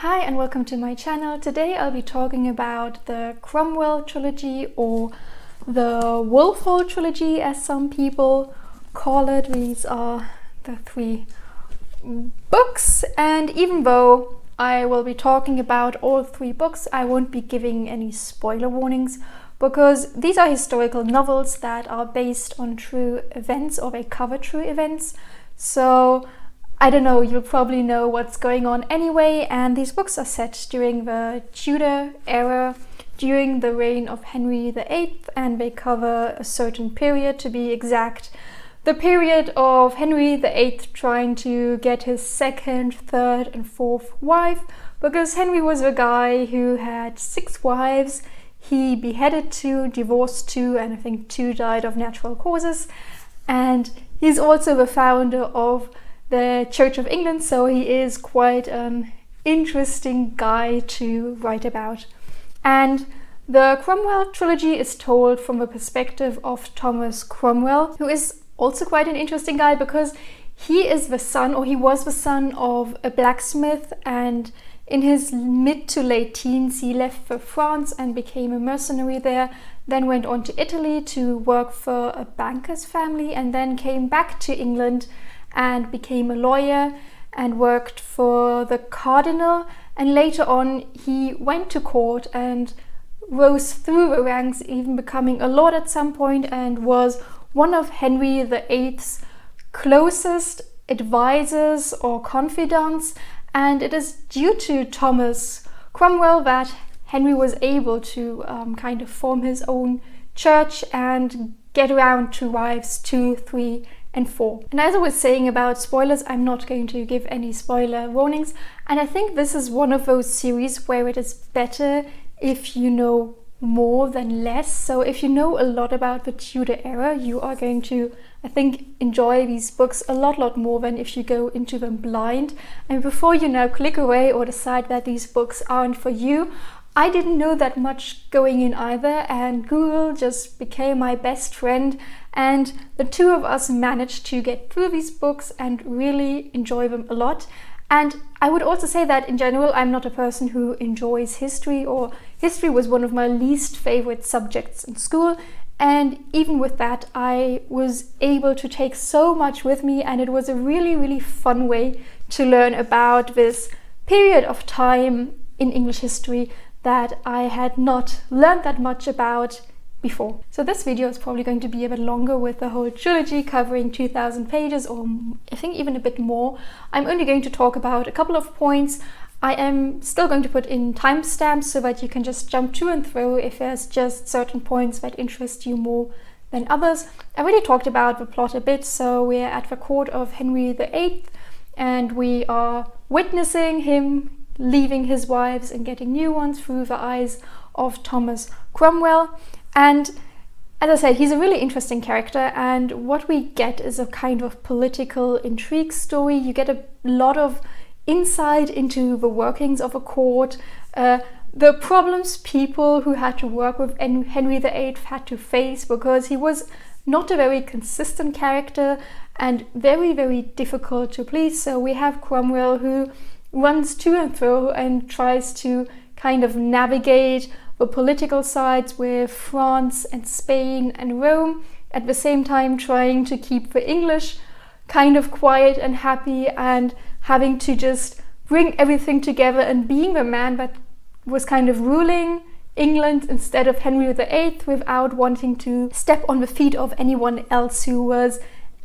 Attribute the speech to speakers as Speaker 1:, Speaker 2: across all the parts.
Speaker 1: Hi and welcome to my channel. Today I'll be talking about the Cromwell trilogy, or the Wolf Hall trilogy as some people call it. These are the three books, and even though I will be talking about all three books, I won't be giving any spoiler warnings because these are historical novels that are based on true events, or they cover true events. So I don't know, you'll probably know what's going on anyway, and these books are set during the Tudor era, during the reign of Henry VIII, and they cover a certain period, to be exact. The period of Henry VIII trying to get his second, third and fourth wife, because Henry was a guy who had 6 wives. He beheaded 2, divorced 2, and I think 2 died of natural causes. And he's also the founder of the Church of England, so he is quite an interesting guy to write about. And the Cromwell trilogy is told from the perspective of Thomas Cromwell, who is also quite an interesting guy because he is the son, or he was the son of a blacksmith, and in his mid to late teens he left for France and became a mercenary there, then went on to Italy to work for a banker's family, and then came back to England and became a lawyer and worked for the cardinal, and later on he went to court and rose through the ranks, even becoming a lord at some point, and was one of Henry VIII's closest advisors or confidants. And it is due to Thomas Cromwell that Henry was able to kind of form his own church and get around to wives 2, 3 and 4. And as I was saying about spoilers, I'm not going to give any spoiler warnings, and I think this is one of those series where it is better if you know more than less. So if you know a lot about the Tudor era, you are going to, I think, enjoy these books a lot more than if you go into them blind. And before you now click away or decide that these books aren't for you, I didn't know that much going in either, and Google just became my best friend, and the two of us managed to get through these books and really enjoy them a lot. And I would also say that in general I'm not a person who enjoys history, or history was one of my least favorite subjects in school, and even with that I was able to take so much with me, and it was a really fun way to learn about this period of time in English history that I had not learned that much about before. So this video is probably going to be a bit longer, with the whole trilogy covering 2,000 pages, or I think even a bit more. I'm only going to talk about a couple of points. I am still going to put in timestamps so that you can just jump to and fro if there's just certain points that interest you more than others. I already talked about the plot a bit. So we're at the court of Henry VIII, and we are witnessing him leaving his wives and getting new ones through the eyes of Thomas Cromwell. And as I said, he's a really interesting character, and what we get is a kind of political intrigue story. You get a lot of insight into the workings of a court, the problems people who had to work with Henry VIII had to face, because he was not a very consistent character and very difficult to please. So we have Cromwell, who runs to and fro and tries to kind of navigate the political sides with France and Spain and Rome, at the same time trying to keep the English kind of quiet and happy, and having to just bring everything together and being the man that was kind of ruling England instead of Henry VIII, without wanting to step on the feet of anyone else who was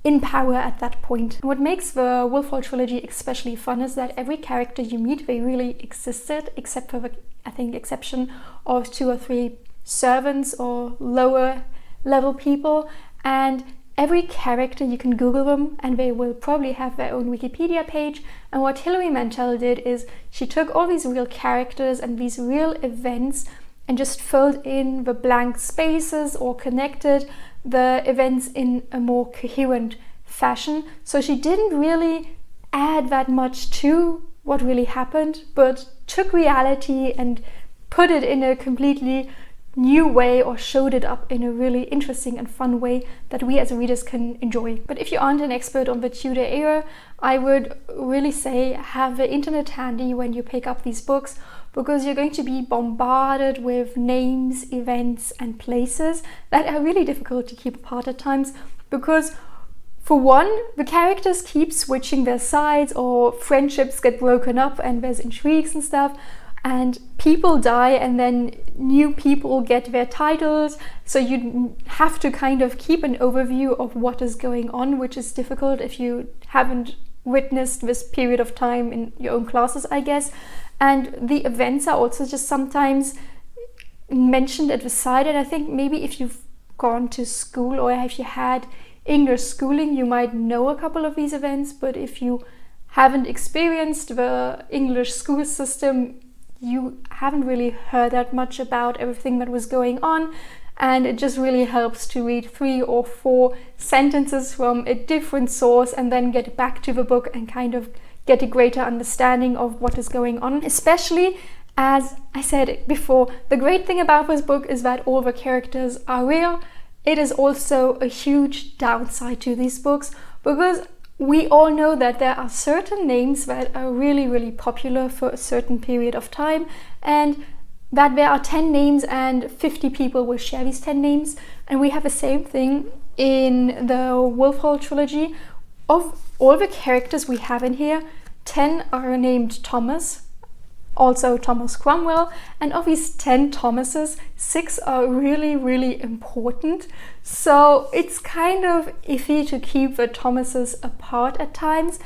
Speaker 1: in power at that point. And what makes the Wolf Hall trilogy especially fun is that every character you meet, they really existed, except for the, I think, exception of 2 or 3 servants or lower level people. And every character, you can Google them and they will probably have their own Wikipedia page. And what Hilary Mantel did is she took all these real characters and these real events and just filled in the blank spaces or connected the events in a more coherent fashion. So she didn't really add that much to what really happened, but took reality and put it in a completely new way or showed it up in a really interesting and fun way that we as readers can enjoy. But if you aren't an expert on the Tudor era, I would really say have the internet handy when you pick up these books, because you're going to be bombarded with names, events and places that are really difficult to keep apart at times, because for one, the characters keep switching their sides, or friendships get broken up and there's intrigues and stuff, and people die and then new people get their titles, so you have to kind of keep an overview of what is going on, which is difficult if you haven't witnessed this period of time in your own classes, I guess. And the events are also just sometimes mentioned at the side, and I think maybe if you've gone to school or if you had English schooling, you might know a couple of these events, but if you haven't experienced the English school system, you haven't really heard that much about everything that was going on, and it just really helps to read 3 or 4 sentences from a different source and then get back to the book and kind of get a greater understanding of what is going on. Especially, as I said before, the great thing about this book is that all the characters are real. It is also a huge downside to these books, because we all know that there are certain names that are really, really popular for a certain period of time, and that there are 10 names and 50 people will share these 10 names. And we have the same thing in the Wolf Hall trilogy. Of all the characters we have in here, 10 are named Thomas, also Thomas Cromwell, and of these 10 Thomases, 6 are really, really important. So it's kind of iffy to keep the Thomases apart at times.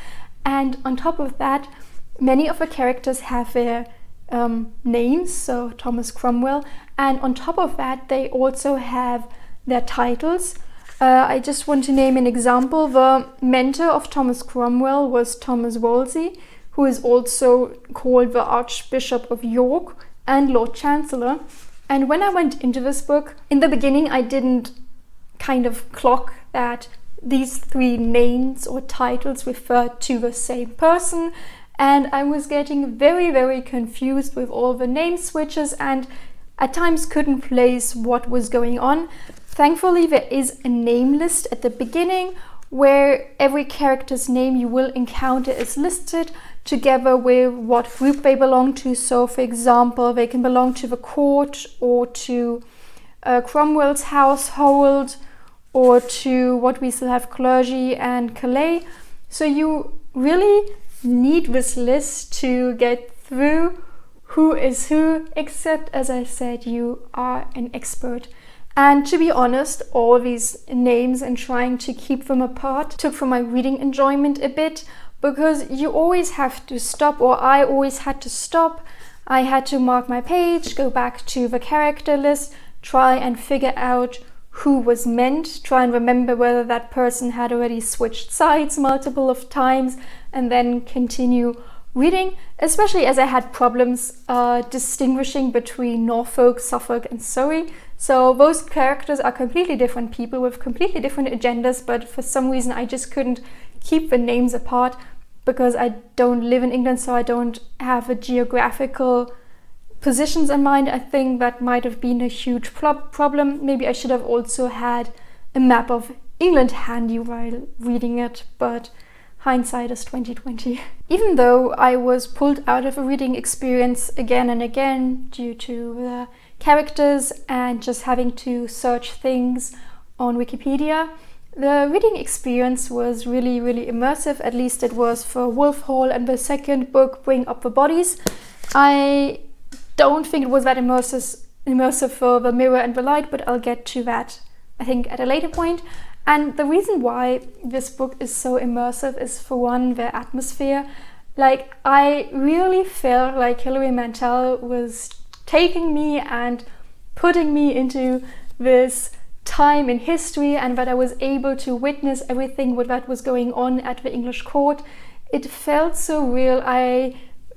Speaker 1: And on top of that, many of the characters have their names, so Thomas Cromwell, and on top of that they also have their titles. I just want to name an example. The mentor of Thomas Cromwell was Thomas Wolsey, who is also called the Archbishop of York and Lord Chancellor. And when I went into this book, in the beginning I didn't kind of clock that these 3 names or titles referred to the same person, and I was getting very, very confused with all the name switches and at times couldn't place what was going on. Thankfully, there is a name list at the beginning where every character's name you will encounter is listed together with what group they belong to. So, for example, they can belong to the court or to Cromwell's household or to what we still have, clergy and Calais. So you really need this list to get through who is who, except, as I said, you are an expert. And to be honest, all these names and trying to keep them apart took from my reading enjoyment a bit, because you always have to stop, or I always had to stop. I had to mark my page, go back to the character list, try and figure out who was meant, try and remember whether that person had already switched sides multiple of times, and then continue reading, especially as I had problems distinguishing between Norfolk, Suffolk and Surrey. So those characters are completely different people with completely different agendas, but for some reason I just couldn't keep the names apart, because I don't live in England, so I don't have a geographical positions in mind. I think that might have been a huge problem. Maybe I should have also had a map of England handy while reading it, but hindsight is 2020. Even though I was pulled out of a reading experience again and again due to the characters and just having to search things on Wikipedia, the reading experience was really, really immersive. At least it was for Wolf Hall and the second book, Bring Up the Bodies. I don't think it was that immersive for The Mirror and the Light, but I'll get to that, I think, at a later point. And the reason why this book is so immersive is, for one, the atmosphere. Like, I really felt like Hilary Mantel was taking me and putting me into this time in history, and that I was able to witness everything that was going on at the English court. It felt so real. I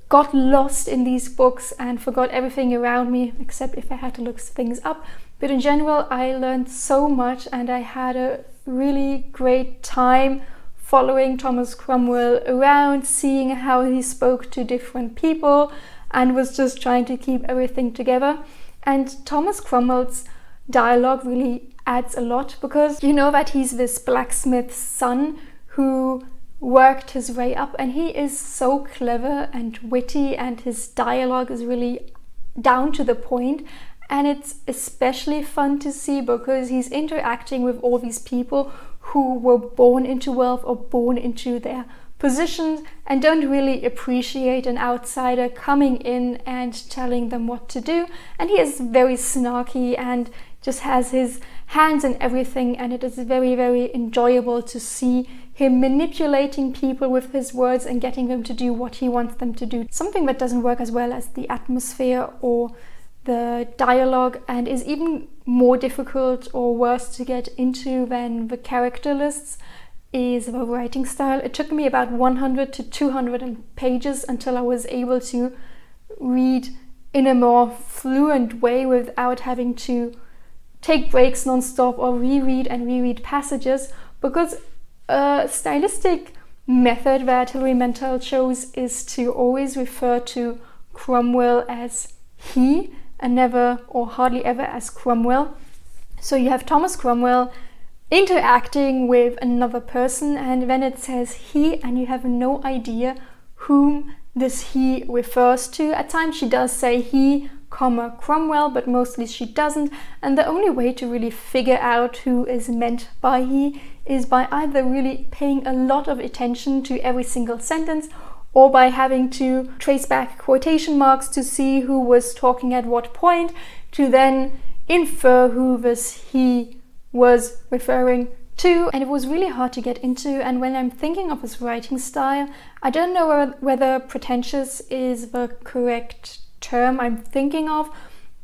Speaker 1: got lost in these books and forgot everything around me, except if I had to look things up. But in general, I learned so much, and I had a really great time following Thomas Cromwell around, seeing how he spoke to different people and was just trying to keep everything together. And Thomas Cromwell's dialogue really adds a lot, because you know that he's this blacksmith's son who worked his way up, and he is so clever and witty, and his dialogue is really down to the point. And it's especially fun to see because he's interacting with all these people who were born into wealth or born into their positions and don't really appreciate an outsider coming in and telling them what to do. And he is very snarky and just has his hands in everything, and it is very, very enjoyable to see him manipulating people with his words and getting them to do what he wants them to do. Something that doesn't work as well as the atmosphere or the dialogue, and is even more difficult or worse to get into than the character lists, is the writing style. It took me about 100 to 200 pages until I was able to read in a more fluent way without having to take breaks non-stop or reread passages, because a stylistic method that Hilary Mantel chose is to always refer to Cromwell as he and never or hardly ever as Cromwell. So you have Thomas Cromwell interacting with another person, and then it says he, and you have no idea whom this he refers to. At times she does say he, Cromwell, but mostly she doesn't. And the only way to really figure out who is meant by he is by either really paying a lot of attention to every single sentence, or by having to trace back quotation marks to see who was talking at what point, to then infer who this he was referring to. And it was really hard to get into. And when I'm thinking of his writing style, I don't know whether pretentious is the correct term I'm thinking of,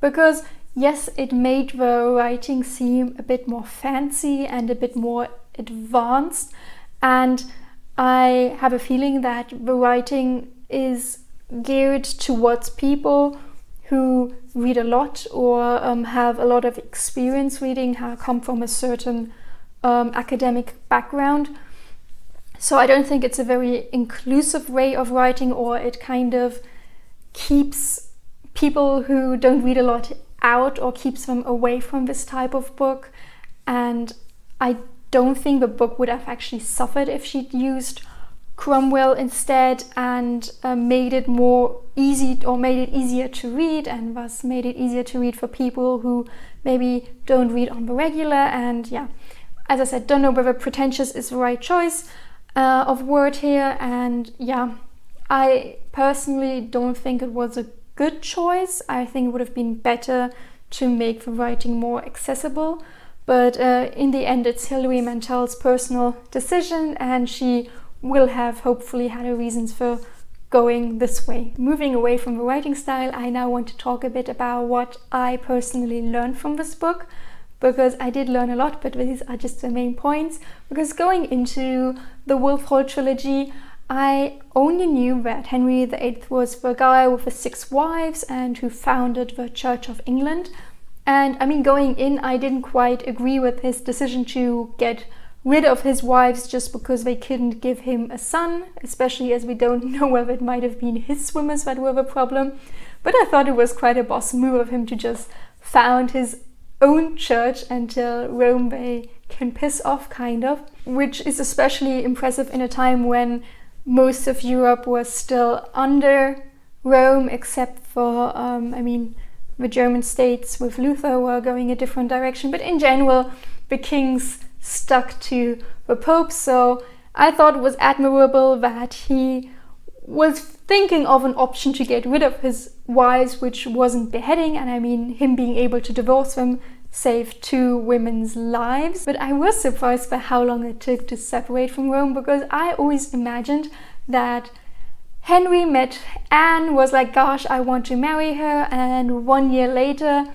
Speaker 1: because yes, it made the writing seem a bit more fancy and a bit more advanced, and I have a feeling that the writing is geared towards people who read a lot or have a lot of experience reading, come from a certain academic background. So I don't think it's a very inclusive way of writing, or it kind of keeps people who don't read a lot out or keeps them away from this type of book. And I don't think the book would have actually suffered if she'd used Cromwell instead and made it more easy, or made it easier to read, and thus made it easier to read for people who maybe don't read on the regular. And yeah, as I said, don't know whether pretentious is the right choice of word here. And yeah, I personally don't think it was a good choice. I think it would have been better to make the writing more accessible. But in the end, it's Hilary Mantel's personal decision, and she will have hopefully had her reasons for going this way. Moving away from the writing style, I now want to talk a bit about what I personally learned from this book, because I did learn a lot, but these are just the main points. Because going into the Wolf Hall trilogy, I only knew that Henry VIII was the guy with the 6 wives and who founded the Church of England. And I mean, going in, I didn't quite agree with his decision to get rid of his wives just because they couldn't give him a son, especially as we don't know whether it might have been his swimmers that were the problem. But I thought it was quite a boss move of him to just found his own church and tell Rome they can piss off, kind of, which is especially impressive in a time when most of Europe was still under Rome, except for, the German states with Luther were going a different direction. But in general, the kings stuck to the Pope. So I thought it was admirable that he was thinking of an option to get rid of his wives, which wasn't beheading. And I mean, him being able to divorce them saved 2 women's lives. But I was surprised by how long it took to separate from Rome, because I always imagined that Henry met Anne, was like, gosh, I want to marry her, and 1 year later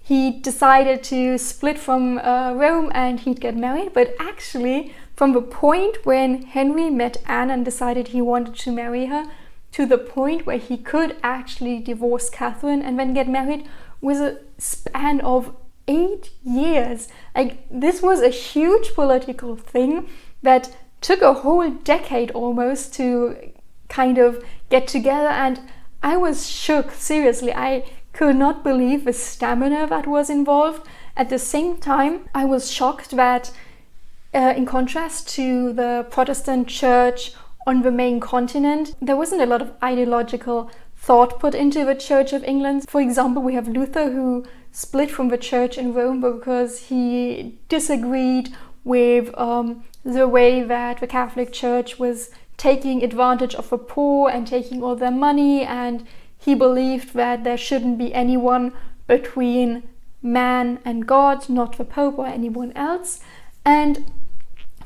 Speaker 1: he decided to split from Rome and he'd get married. But actually, from the point when Henry met Anne and decided he wanted to marry her to the point where he could actually divorce Catherine and then get married was a span of 8 years. Like, this was a huge political thing that took a whole decade almost to kind of get together, and I was shook, seriously. I could not believe the stamina that was involved. At the same time, I was shocked that in contrast to the Protestant church on the main continent, there wasn't a lot of ideological thought put into the Church of England. For example, we have Luther, who split from the church in Rome because he disagreed with the way that the Catholic Church was taking advantage of the poor and taking all their money, and he believed that there shouldn't be anyone between man and God, not the Pope or anyone else. And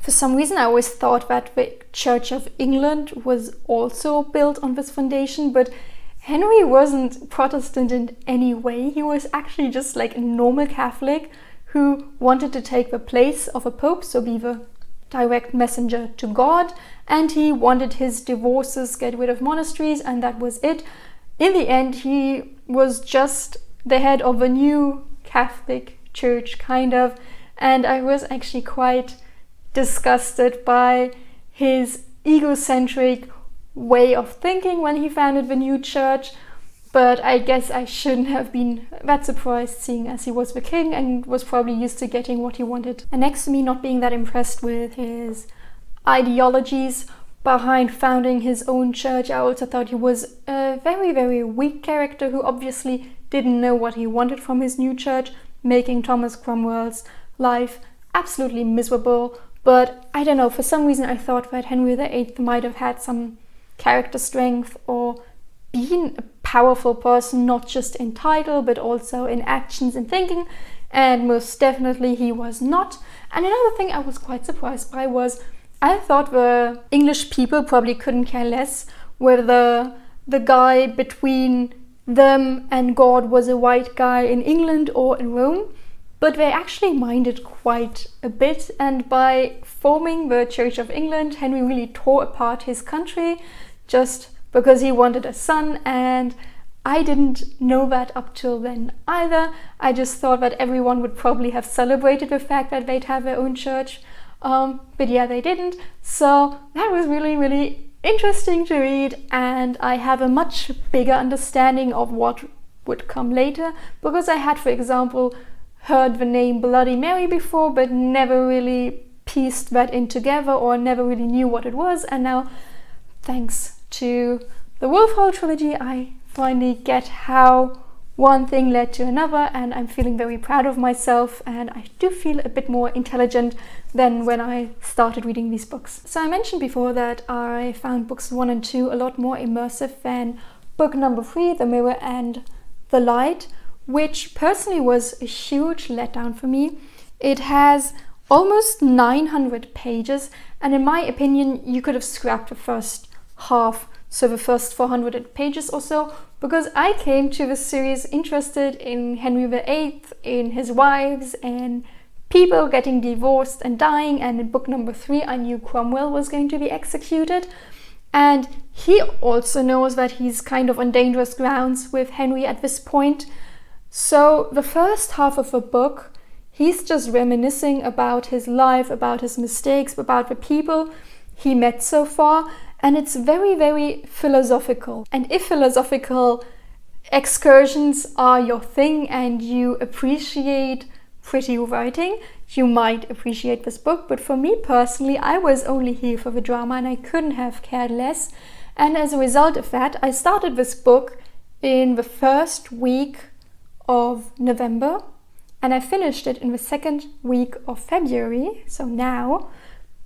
Speaker 1: for some reason I always thought that the Church of England was also built on this foundation, but Henry wasn't Protestant in any way. He was actually just like a normal Catholic who wanted to take the place of a Pope, so be the direct messenger to God, and he wanted his divorces, get rid of monasteries, and that was it. In the end, he was just the head of a new Catholic church, kind of, and I was actually quite disgusted by his egocentric way of thinking when he founded the new church. But I guess I shouldn't have been that surprised, seeing as he was the king and was probably used to getting what he wanted. And next to me not being that impressed with his ideologies behind founding his own church, I also thought he was a very, very weak character who obviously didn't know what he wanted from his new church, making Thomas Cromwell's life absolutely miserable. But I don't know, for some reason I thought that Henry VIII might have had some character strength or been a powerful person, not just in title but also in actions and thinking, and most definitely he was not. And another thing I was quite surprised by was I thought the English people probably couldn't care less whether the guy between them and God was a white guy in England or in Rome, but they actually minded quite a bit, and by forming the Church of England, Henry really tore apart his country just because he wanted a son, and I didn't know that up till then either. I just thought that everyone would probably have celebrated the fact that they'd have their own church, but yeah, they didn't. So that was really, really interesting to read, and I have a much bigger understanding of what would come later, because I had, for example, heard the name Bloody Mary before, but never really pieced that in together or never really knew what it was. And now, thanks to the Wolf Hall trilogy, I finally get how one thing led to another, and I'm feeling very proud of myself, and I do feel a bit more intelligent than when I started reading these books. So I mentioned before that I found books 1 and 2 a lot more immersive than book number 3, The Mirror and the Light, which personally was a huge letdown for me. It has almost 900 pages, and in my opinion you could have scrapped the first half, so the first 400 pages or so, because I came to this series interested in Henry VIII, in his wives, and people getting divorced and dying, and in book number 3 I knew Cromwell was going to be executed, and he also knows that he's kind of on dangerous grounds with Henry at this point. So the first half of the book, he's just reminiscing about his life, about his mistakes, about the people he met so far, and it's very, very philosophical. And if philosophical excursions are your thing and you appreciate pretty writing, you might appreciate this book. But for me personally, I was only here for the drama and I couldn't have cared less. And as a result of that, I started this book in the first week of November, and I finished it in the second week of February, so now,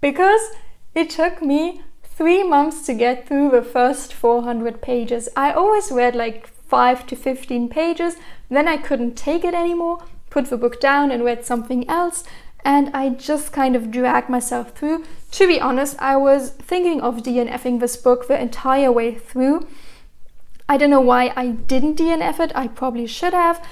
Speaker 1: because it took me 3 months to get through the first 400 pages. I always read like 5 to 15 pages, then I couldn't take it anymore, put the book down and read something else, and I just kind of dragged myself through. To be honest, I was thinking of DNFing this book the entire way through. I don't know why I didn't DNF it, I probably should have.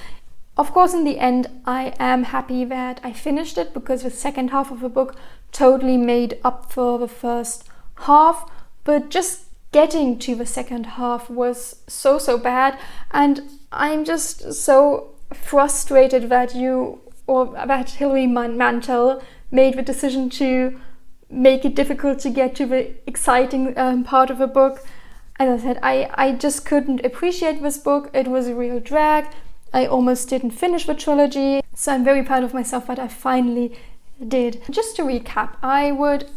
Speaker 1: Of course, in the end, I am happy that I finished it, because the second half of the book totally made up for the first half, but just getting to the second half was so bad, and I'm just so frustrated that Hilary Mantel made the decision to make it difficult to get to the exciting part of the book. as I said, I just couldn't appreciate this book. It was a real drag. I almost didn't finish the trilogy, so I'm very proud of myself that I finally did. Just to recap, I would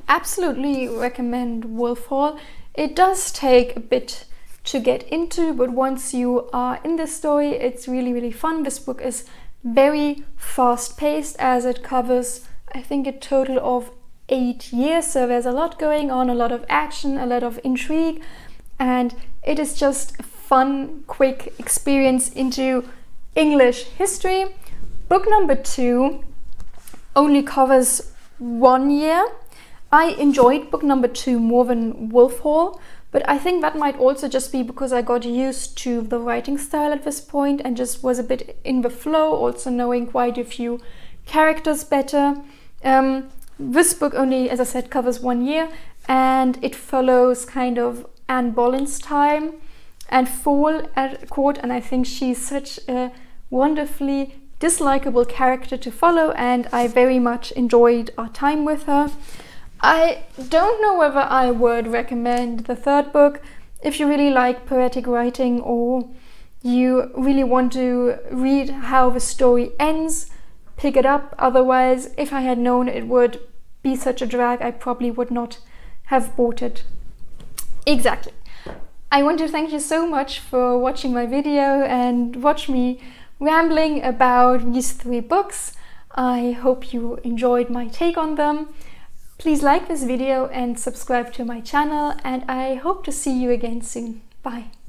Speaker 1: absolutely recommend Wolf Hall. It does take a bit to get into, but once you are in the story, it's really, really fun. This book is very fast-paced, as it covers, I think, a total of 8 years, so there's a lot going on, a lot of action, a lot of intrigue, and it is just a fun, quick experience into English history. Book number 2 only covers 1 year. I enjoyed book number 2 more than Wolf Hall, but I think that might also just be because I got used to the writing style at this point and just was a bit in the flow, also knowing quite a few characters better. This book only, as I said, covers 1 year, and it follows kind of Anne Boleyn's time and fall at court, and I think she's such a wonderfully dislikable character to follow, and I very much enjoyed our time with her. I don't know whether I would recommend the 3rd book. If you really like poetic writing or you really want to read how the story ends, pick it up. Otherwise, if I had known it would be such a drag, I probably would not have bought it. Exactly. I want to thank you so much for watching my video and watch me rambling about these 3 books. I hope you enjoyed my take on them. Please like this video and subscribe to my channel, and I hope to see you again soon. Bye.